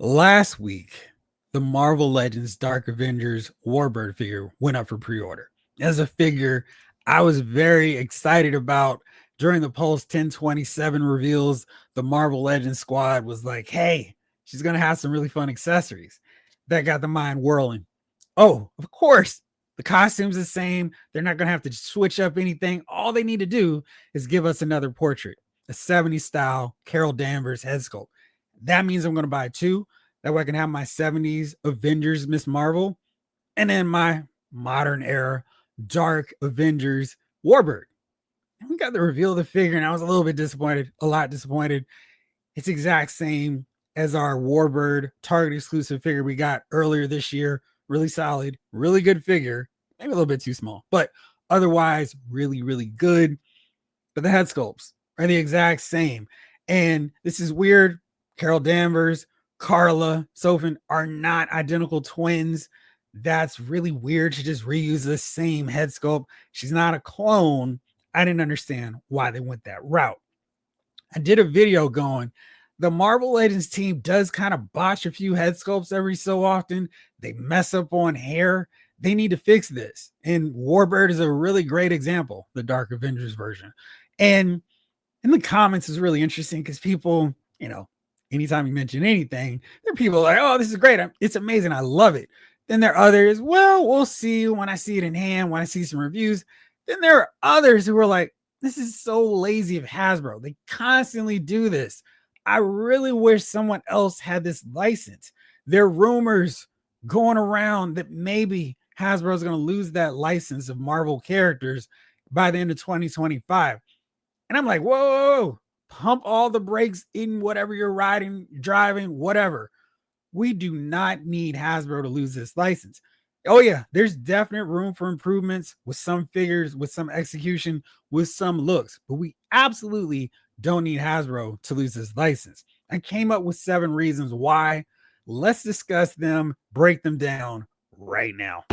Last week, the Marvel Legends Dark Avengers Warbird figure went up for pre-order. As a figure I was very excited about during the Pulse 1027 reveals, the Marvel Legends squad was like, hey, she's going to have some really fun accessories. That got the mind whirling. Oh, of course, the costume's the same. They're not going to have to switch up anything. All they need to do is give us another portrait, a 70s style Carol Danvers head sculpt. That means I'm going to buy two. That way I can have my 70s Avengers Miss Marvel and then my modern era Dark Avengers Warbird. And we got the reveal of the figure, and I was a little bit disappointed, a lot disappointed. It's exact same as our Warbird Target exclusive figure we got earlier this year. Really solid, really good figure. Maybe a little bit too small, but otherwise really, really good. But the head sculpts are the exact same. And this is weird. Carol Danvers, Carla Sofin are not identical twins. That's really weird to just reuse the same head sculpt. She's not a clone. I didn't understand why they went that route. I did a video going, the Marvel Legends team does kind of botch a few head sculpts every so often. They mess up on hair. They need to fix this. And Warbird is a really great example, the Dark Avengers version. And in the comments is really interesting because people, anytime you mention anything, there are people like, oh, this is great. It's amazing. I love it. Then there are others, well, we'll see when I see it in hand, when I see some reviews. Then there are others who are like, this is so lazy of Hasbro. They constantly do this. I really wish someone else had this license. There are rumors going around that maybe Hasbro is going to lose that license of Marvel characters by the end of 2025. And I'm like, whoa, pump all the brakes in whatever you're riding, driving, whatever. We do not need Hasbro to lose this license. Oh, yeah, there's definite room for improvements with some figures, with some execution, with some looks, but we absolutely don't need Hasbro to lose this license. I came up with 7 reasons why. Let's discuss them, break them down right now.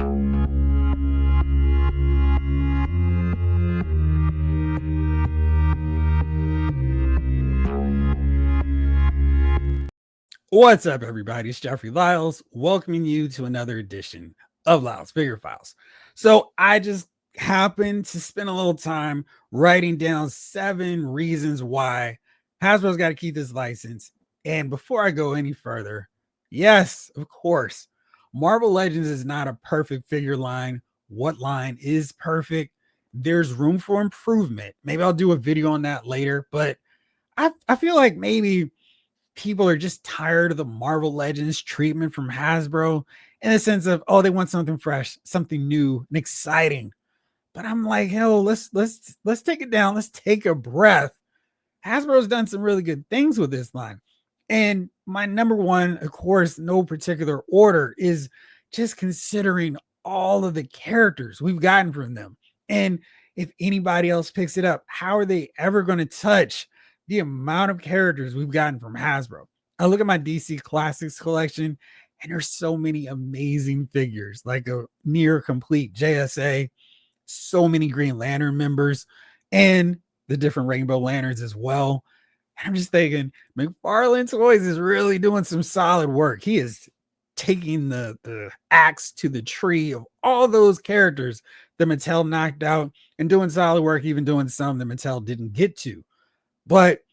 What's up, everybody? It's Jeffrey Lyles, welcoming you to another edition of Lyles Figure Files. So I just happened to spend a little time writing down 7 reasons why Hasbro's got to keep this license. And before I go any further, yes, of course, Marvel Legends is not a perfect figure line. What line is perfect? There's room for improvement. Maybe I'll do a video on that later, but I feel like maybe people are just tired of the Marvel Legends treatment from Hasbro in the sense of, oh, they want something fresh, something new and exciting. But I'm like, hell, let's take it down. Let's take a breath. Hasbro's done some really good things with this line. And my number one, of course, no particular order, is just considering all of the characters we've gotten from them. And if anybody else picks it up, how are they ever going to touch the amount of characters we've gotten from Hasbro? I look at my DC Classics collection, and there's so many amazing figures, like a near complete JSA, so many Green Lantern members, and the different Rainbow Lanterns as well. And I'm just thinking, McFarlane Toys is really doing some solid work. He is taking the axe to the tree of all those characters that Mattel knocked out and doing solid work, even doing some that Mattel didn't get to. But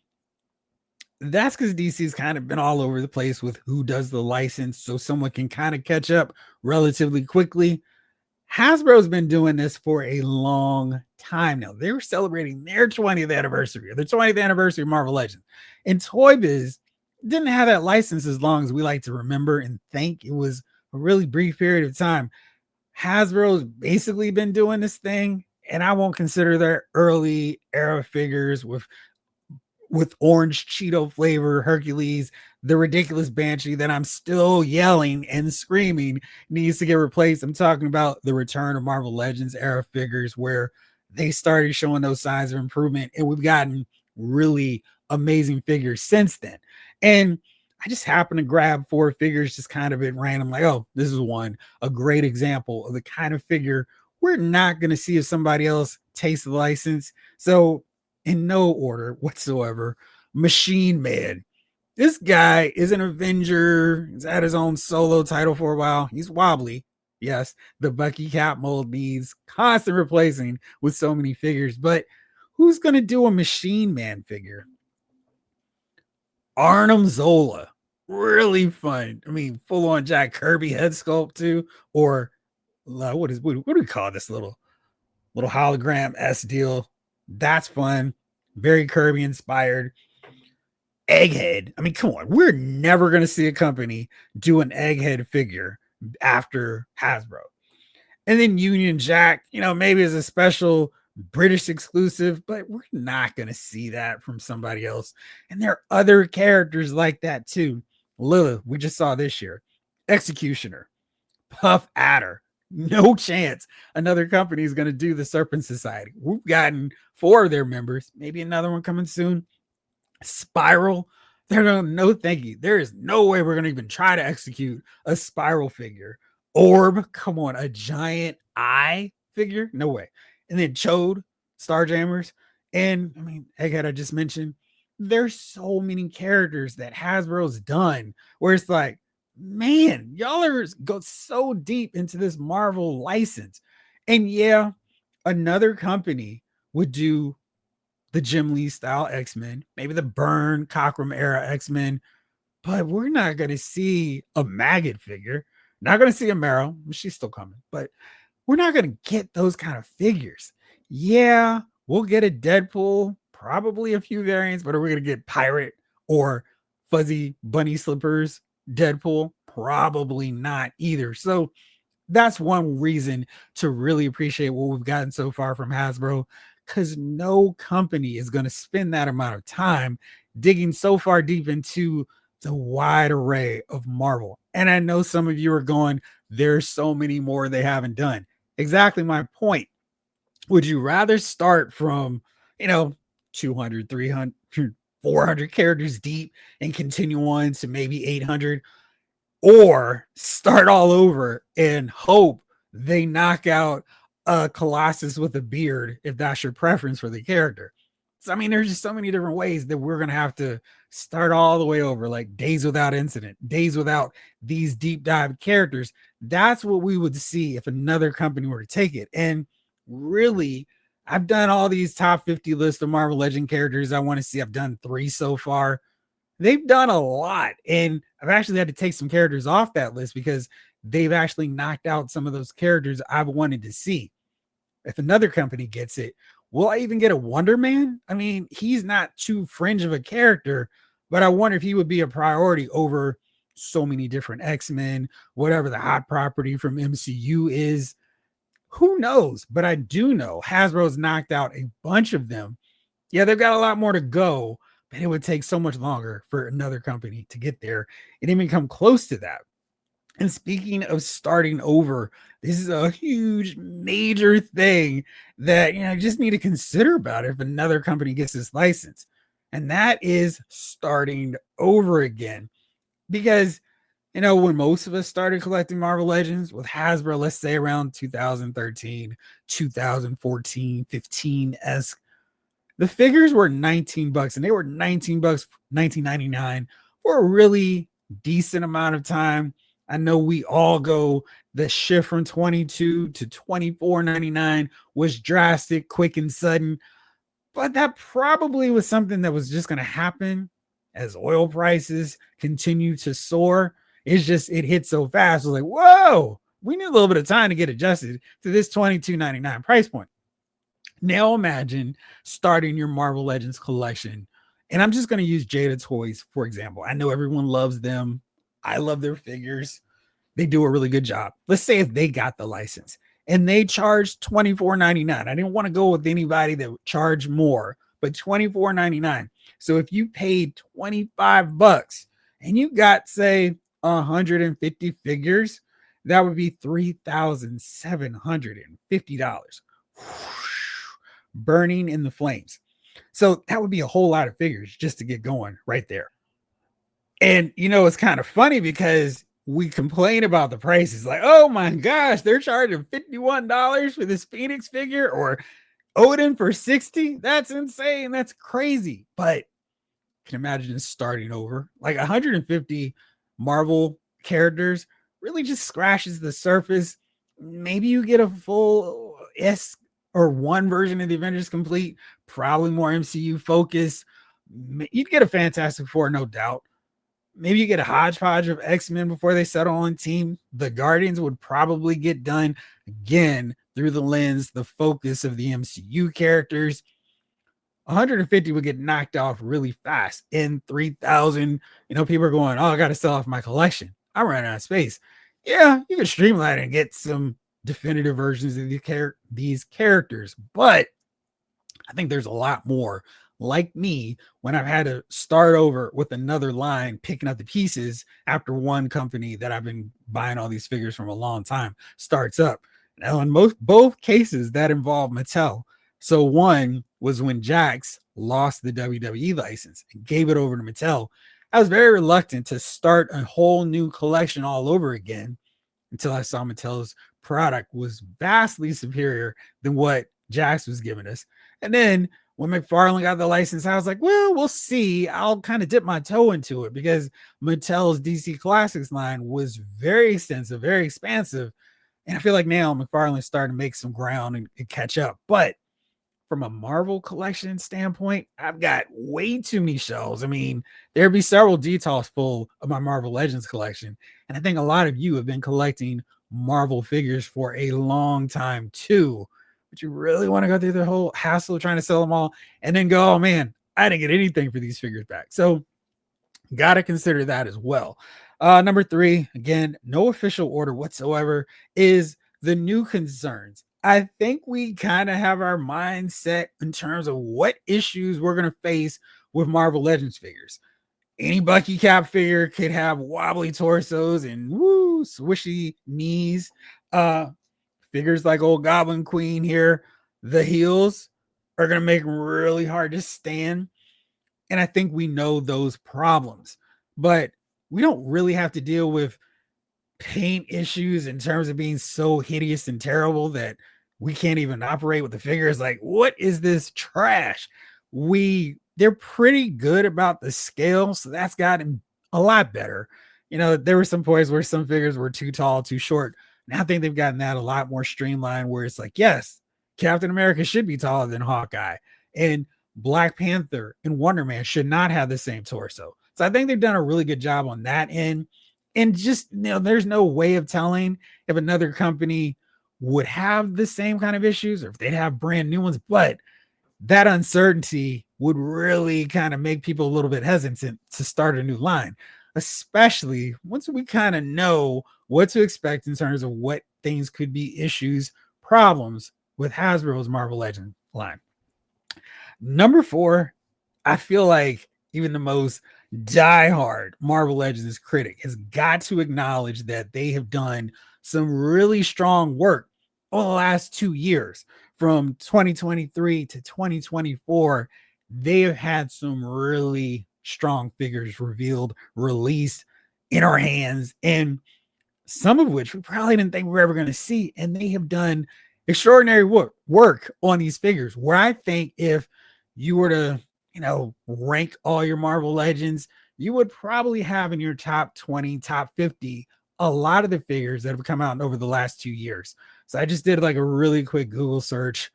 that's because DC's kind of been all over the place with who does the license, so someone can kind of catch up relatively quickly. Hasbro's been doing this for a long time now. They were celebrating their 20th anniversary, or the 20th anniversary of Marvel Legends. And Toy Biz didn't have that license as long as we like to remember and think. It was a really brief period of time. Hasbro's basically been doing this thing, and I won't consider their early era figures with orange Cheeto flavor Hercules, the ridiculous Banshee that I'm still yelling and screaming needs to get replaced. I'm talking about the return of Marvel Legends era figures where they started showing those signs of improvement, and we've gotten really amazing figures since then. And I just happened to grab 4 figures just kind of at random, like, oh, this is one, a great example of the kind of figure we're not going to see if somebody else takes the license. So in no order whatsoever, Machine Man. This guy is an Avenger. He's had his own solo title for a while. He's wobbly. Yes, the Bucky Cap mold needs constant replacing with so many figures. But who's going to do a Machine Man figure? Arnim Zola. Really fun. I mean, full on Jack Kirby head sculpt too. Or what do we call this little hologram S deal? That's fun. Very Kirby inspired. Egghead. I mean, come on. We're never going to see a company do an Egghead figure after Hasbro. And then Union Jack, maybe as a special British exclusive, but we're not going to see that from somebody else. And there are other characters like that too. Lilith, we just saw this year. Executioner, Puff Adder. No chance another company is going to do the Serpent Society. We've gotten 4 of their members, maybe another one coming soon. Spiral, they're going to no thank you. There is no way we're going to even try to execute a Spiral figure. Orb, come on, a giant eye figure? No way. And then Chode, Starjammers, and I mean, Egghead, I just mentioned. There's so many characters that Hasbro's done where it's like, man, y'all are go so deep into this Marvel license. And yeah, another company would do the Jim Lee style X-Men, maybe the Byrne Cockrum era X-Men, but we're not going to see a Maggot figure. Not going to see a Meryl. She's still coming, but we're not going to get those kind of figures. Yeah, we'll get a Deadpool, probably a few variants, but are we going to get Pirate or Fuzzy Bunny Slippers Deadpool? Probably not either. So that's one reason to really appreciate what we've gotten so far from Hasbro, because no company is going to spend that amount of time digging so far deep into the wide array of Marvel. And I know some of you are going, there's so many more they haven't done. Exactly my point. Would you rather start from, 200, 300, 400 characters deep and continue on to maybe 800, or start all over and hope they knock out a Colossus with a beard if that's your preference for the character? So, I mean, there's just so many different ways that we're going to have to start all the way over, like Days Without Incident, Days Without these deep dive characters. That's what we would see if another company were to take it. And really, I've done all these top 50 lists of Marvel Legend characters I want to see. I've done 3 so far. They've done a lot, and I've actually had to take some characters off that list because they've actually knocked out some of those characters I've wanted to see. If another company gets it, will I even get a Wonder Man? I mean, he's not too fringe of a character, but I wonder if he would be a priority over so many different X-Men, whatever the hot property from MCU is. Who knows? But I do know Hasbro's knocked out a bunch of them. Yeah, they've got a lot more to go, but it would take so much longer for another company to get there and even come close to that. And speaking of starting over, this is a huge, major thing that you just need to consider about if another company gets this license. And that is starting over again. Because when most of us started collecting Marvel Legends with Hasbro, let's say around 2013, 2014, 15-esque, the figures were $19 and they were $19, $19.99 for a really decent amount of time. I know we all go, the shift from 22 to 24.99 was drastic, quick and sudden, but that probably was something that was just going to happen as oil prices continue to soar. It's just, it hit so fast. It was like, whoa, we need a little bit of time to get adjusted to this $22.99 price point. Now imagine starting your Marvel Legends collection. And I'm just going to use Jada Toys, for example. I know everyone loves them. I love their figures. They do a really good job. Let's say if they got the license and they charged $24.99. I didn't want to go with anybody that would charge more, but $24.99. So if you paid $25 and you got, say, 150 figures, that would be $3,750. Burning in the flames. So that would be a whole lot of figures just to get going right there. And it's kind of funny because we complain about the prices, like, oh my gosh, they're charging $51 for this Phoenix figure or Odin for $60. That's insane. That's crazy. But can imagine starting over. Like 150 Marvel characters really just scratches the surface. Maybe you get a full S or one version of the Avengers complete, probably more MCU focus. You'd get a Fantastic Four, no doubt. Maybe you get a hodgepodge of X-Men before they settle on team. The Guardians would probably get done again through the lens, the focus of the MCU characters. 150 would get knocked off really fast. In 3,000, people are going, oh, I got to sell off my collection. I'm running out of space. Yeah, you can streamline and get some definitive versions of these characters, but I think there's a lot more like me when I've had to start over with another line, picking up the pieces after one company that I've been buying all these figures from a long time starts up. Now, in both cases, that involve Mattel. So one was when Jax lost the WWE license and gave it over to Mattel. I was very reluctant to start a whole new collection all over again until I saw Mattel's product was vastly superior than what Jax was giving us. And then when McFarlane got the license, I was like, well, we'll see. I'll kind of dip my toe into it because Mattel's DC Classics line was very extensive, very expansive. And I feel like now McFarlane's starting to make some ground and catch up. But from a Marvel collection standpoint, I've got way too many shelves. I mean, there'd be several details full of my Marvel Legends collection. And I think a lot of you have been collecting Marvel figures for a long time too. But you really want to go through the whole hassle of trying to sell them all and then go, oh man, I didn't get anything for these figures back. So got to consider that as well. Number 3, again, no official order whatsoever, is the new concerns. I think we kind of have our mindset in terms of what issues we're going to face with Marvel Legends figures. Any Bucky Cap figure could have wobbly torsos and swishy knees. Figures like old Goblin Queen here, the heels are going to make them really hard to stand. And I think we know those problems, but we don't really have to deal with paint issues in terms of being so hideous and terrible that we can't even operate with the figures. Like, what is this trash? They're pretty good about the scale, so that's gotten a lot better. There were some points where some figures were too tall, too short. Now I think they've gotten that a lot more streamlined, where it's like, yes, Captain America should be taller than Hawkeye, and Black Panther and Wonder Man should not have the same torso. So I think they've done a really good job on that end. And just, there's no way of telling if another company would have the same kind of issues or if they'd have brand new ones. But that uncertainty would really kind of make people a little bit hesitant to start a new line, especially once we kind of know what to expect in terms of what things could be issues, problems with Hasbro's Marvel Legends line. Number 4, I feel like even the most diehard Marvel Legends critic has got to acknowledge that they have done some really strong work over the last 2 years. From 2023 to 2024, they have had some really strong figures revealed, released in our hands, and some of which we probably didn't think we were ever going to see. And they have done extraordinary work on these figures, where I think if you were to, rank all your Marvel Legends, you would probably have in your top 20, top 50, a lot of the figures that have come out over the last 2 years. So I just did like a really quick Google search.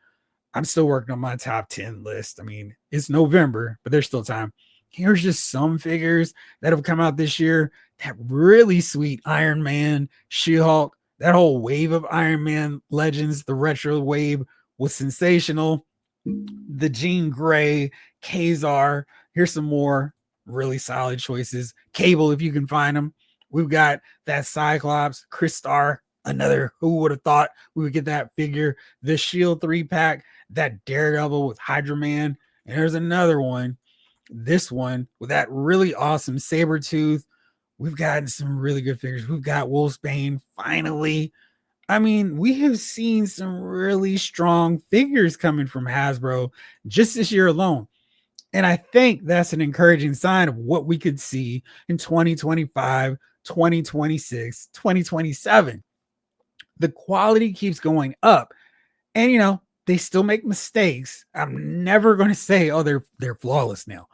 I'm still working on my top 10 list. I mean, it's November, but there's still time. Here's just some figures that have come out this year. That really sweet Iron Man, She-Hulk, that whole wave of Iron Man Legends, the retro wave was sensational. The Jean Grey, Kazar. Here's some more really solid choices. Cable, if you can find them. We've got that Cyclops, Crystar, another, who would have thought we would get that figure. The Shield 3-pack, that Daredevil with Hydra Man. And there's another one, this one with that really awesome Sabretooth. We've gotten some really good figures. We've got Wolfsbane finally. I mean, we have seen some really strong figures coming from Hasbro just this year alone. And I think that's an encouraging sign of what we could see in 2025, 2026, 2027. The quality keeps going up. And, they still make mistakes. I'm never going to say, oh, they're flawless now.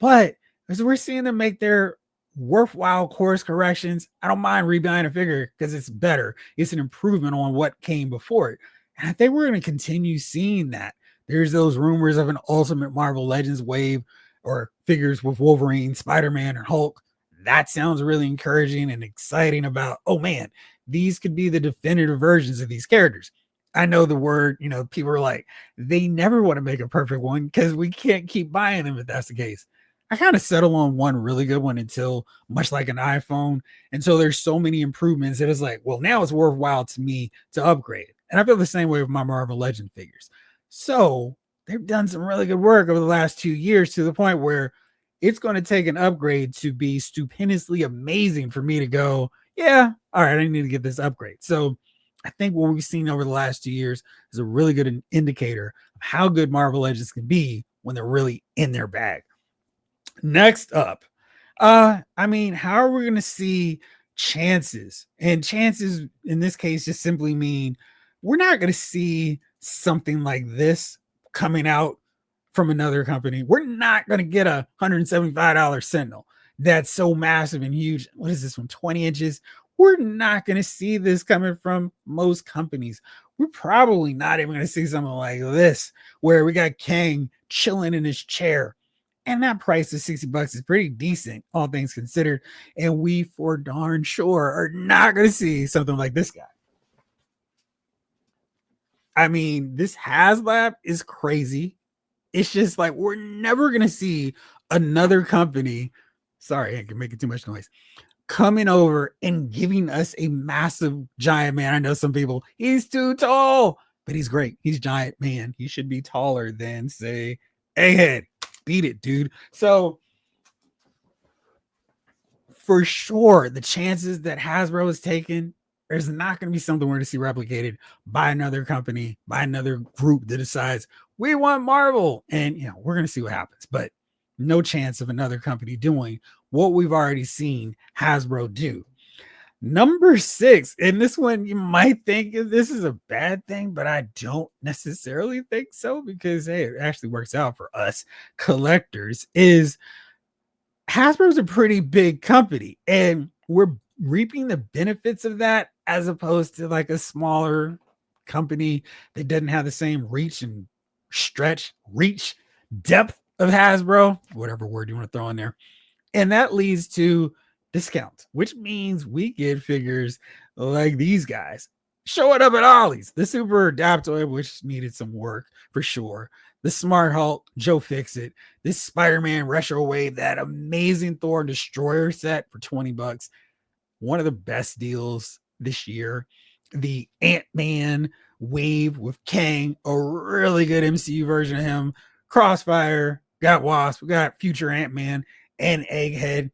But As we're seeing them make their worthwhile course corrections. I don't mind rebuying a figure because it's better. It's an improvement on what came before it. And I think we're going to continue seeing that. There's those rumors of an Ultimate Marvel Legends wave or figures with Wolverine, Spider-Man, or Hulk. That sounds really encouraging and exciting about, oh man, these could be the definitive versions of these characters. I know the word, people are like, they never want to make a perfect one because we can't keep buying them if that's the case. I kind of settle on one really good one until, much like an iPhone, until there's so many improvements that it's like, well, now it's worthwhile to me to upgrade. And I feel the same way with my Marvel Legend figures. So they've done some really good work over the last 2 years to the point where it's going to take an upgrade to be stupendously amazing for me to go, yeah, all right, I need to get this upgrade. So I think what we've seen over the last 2 years is a really good indicator of how good Marvel Legends can be when they're really in their bag. Next up, how are we going to see chances? And chances in this case just simply mean we're not going to see something like this coming out from another company. We're not going to get a $175 Sentinel that's so massive and huge. What is this one? 20 inches? We're not going to see this coming from most companies. We're probably not even going to see something like this, where we got Kang chilling in his chair. And that price of $60 is pretty decent, all things considered. And we for darn sure are not going to see something like this guy. I mean, this HasLab is crazy. It's just like we're never going to see another company. Sorry, I can make it too much noise. Coming over and giving us a massive giant man. I know some people, he's too tall, but he's great. He's giant man. He should be taller than, say, Egghead. Beat it, dude. So for sure, the chances that Hasbro has taken, there's not going to be something we're going to see replicated by another company, by another group that decides we want Marvel. And, we're going to see what happens, but no chance of another company doing what we've already seen Hasbro do. Number 6, and this one you might think this is a bad thing, but I don't necessarily think so because, hey, it actually works out for us collectors, is Hasbro's a pretty big company and we're reaping the benefits of that as opposed to like a smaller company that doesn't have the same reach, depth of Hasbro, whatever word you want to throw in there. And that leads to discounts, which means we get figures like these guys showing up at Ollie's. The Super Adaptoid, which needed some work for sure. The Smart Hulk, Joe Fixit. This Spider-Man Retro Wave, that amazing Thor Destroyer set for $20. One of the best deals this year. The Ant-Man Wave with Kang, a really good MCU version of him. Crossfire, got Wasp, we got Future Ant-Man and Egghead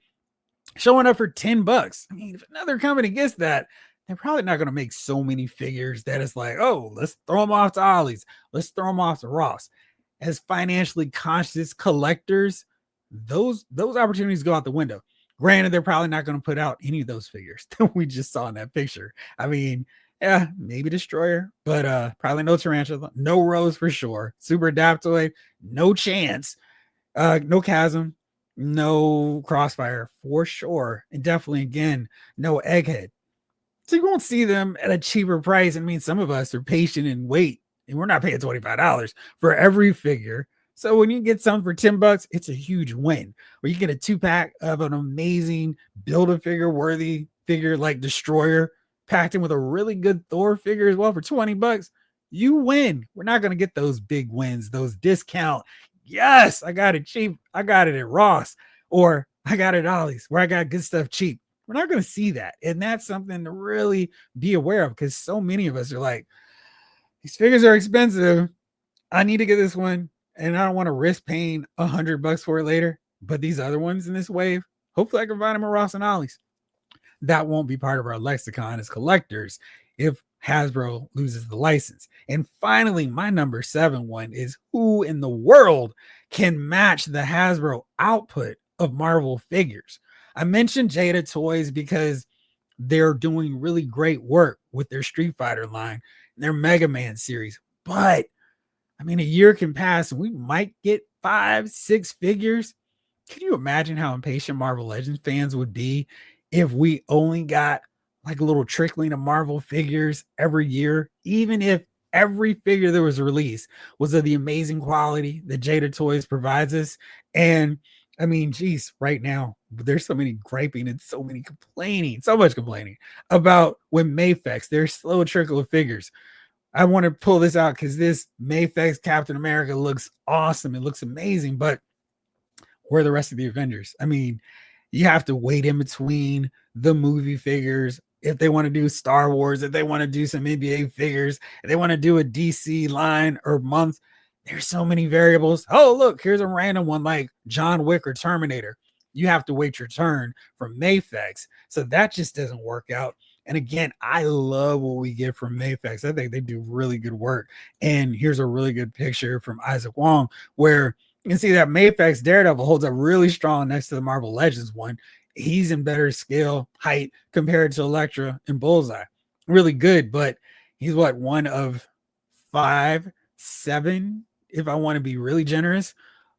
showing up for $10. I mean, if another company gets that, they're probably not going to make so many figures that it's like, oh, let's throw them off to Ollie's. Let's throw them off to Ross. As financially conscious collectors, those opportunities go out the window. Granted, they're probably not going to put out any of those figures that we just saw in that picture. I mean, yeah, maybe Destroyer, but probably no Tarantula, no Rose for sure. Super Adaptoid, no chance. No Chasm, no Crossfire for sure. And definitely, again, no Egghead. So you won't see them at a cheaper price. I mean, some of us are patient and wait, and we're not paying $25 for every figure. So when you get something for $10, it's a huge win. Or you get a 2-pack of an amazing Build-A-Figure worthy figure like Destroyer, packed in with a really good Thor figure as well for $20. You win. We're not going to get those big wins, those discount. Yes, I got it cheap. I got it at Ross, or I got it at Ollie's where I got good stuff cheap. We're not going to see that. And that's something to really be aware of because so many of us are like, these figures are expensive. I need to get this one. And I don't want to risk paying $100 for it later. But these other ones in this wave, hopefully I can find them at Ross and Ollie's. That won't be part of our lexicon as collectors if Hasbro loses the license. And finally, my number 7 one is who in the world can match the Hasbro output of Marvel figures? I mentioned Jada Toys because they're doing really great work with their Street Fighter line, their Mega Man series. But I mean, a year can pass and we might get 5-6 figures. Can you imagine how impatient Marvel Legends fans would be if we only got like a little trickling of Marvel figures every year, even if every figure that was released was of the amazing quality that Jada Toys provides us? And I mean, geez, right now there's so many griping and so many complaining, so much complaining about when Mayfex, there's slow trickle of figures. I want to pull this out because this Mayfex Captain America looks awesome. It looks amazing, but where are the rest of the Avengers? I mean, you have to wait in between the movie figures. If they want to do Star Wars, if they want to do some NBA figures, if they want to do a DC line or month, there's so many variables. Oh, look, here's a random one like John Wick or Terminator. You have to wait your turn from Mayfex. So that just doesn't work out. And again, I love what we get from Mayfex. I think they do really good work. And here's a really good picture from Isaac Wong where you can see that Mayfex Daredevil holds up really strong next to the Marvel Legends one. He's in better scale, height compared to Elektra and Bullseye. Really good, but he's what, one of 5, 7, if I want to be really generous,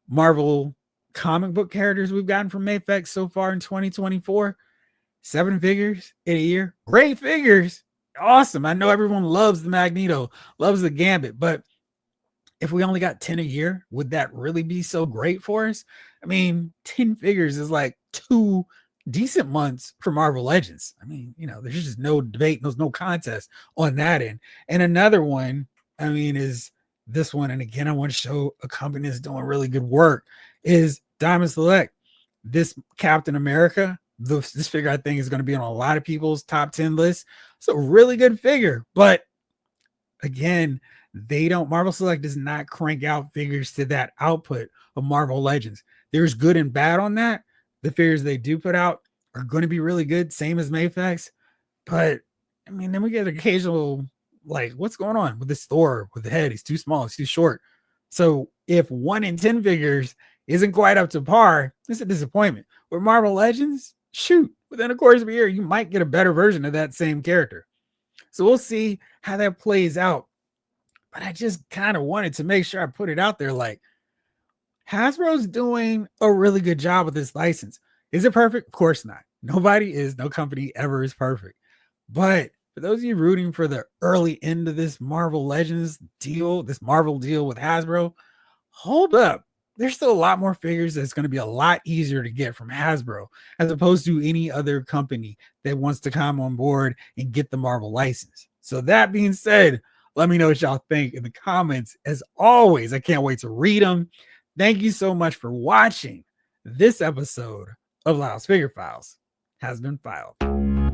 Marvel comic book characters we've gotten from Mayfex so far in 2024. 7 figures in a year. Great figures. Awesome. I know everyone loves the Magneto, loves the Gambit, but if we only got 10 a year, would that really be so great for us? I mean, 10 figures is like 2 decent months for Marvel Legends. I mean, there's just no debate, there's no contest on that end. And another one, I mean, is this one. And again, I want to show a company that's doing really good work is Diamond Select. This Captain America, this figure I think is going to be on a lot of people's top 10 lists. So really good figure, but again, Marvel Select does not crank out figures to that output of Marvel Legends. There's good and bad on that. The figures they do put out are going to be really good, same as Mayfex. But I mean, then we get occasional, like, what's going on with this Thor with the head? He's too small, he's too short. So if 1 in 10 figures isn't quite up to par, it's a disappointment. With Marvel Legends, shoot, within a course of a year, you might get a better version of that same character. So we'll see how that plays out. But I just kind of wanted to make sure I put it out there like Hasbro's doing a really good job with this license. Is it perfect? Of course not. Nobody is. No company ever is perfect. But for those of you rooting for the early end of this Marvel Legends deal, this Marvel deal with Hasbro, hold up. There's still a lot more figures that's going to be a lot easier to get from Hasbro as opposed to any other company that wants to come on board and get the Marvel license. So that being said, let me know what y'all think in the comments. As always, I can't wait to read them. Thank you so much for watching. This episode of Lyle's Figure Files has been filed.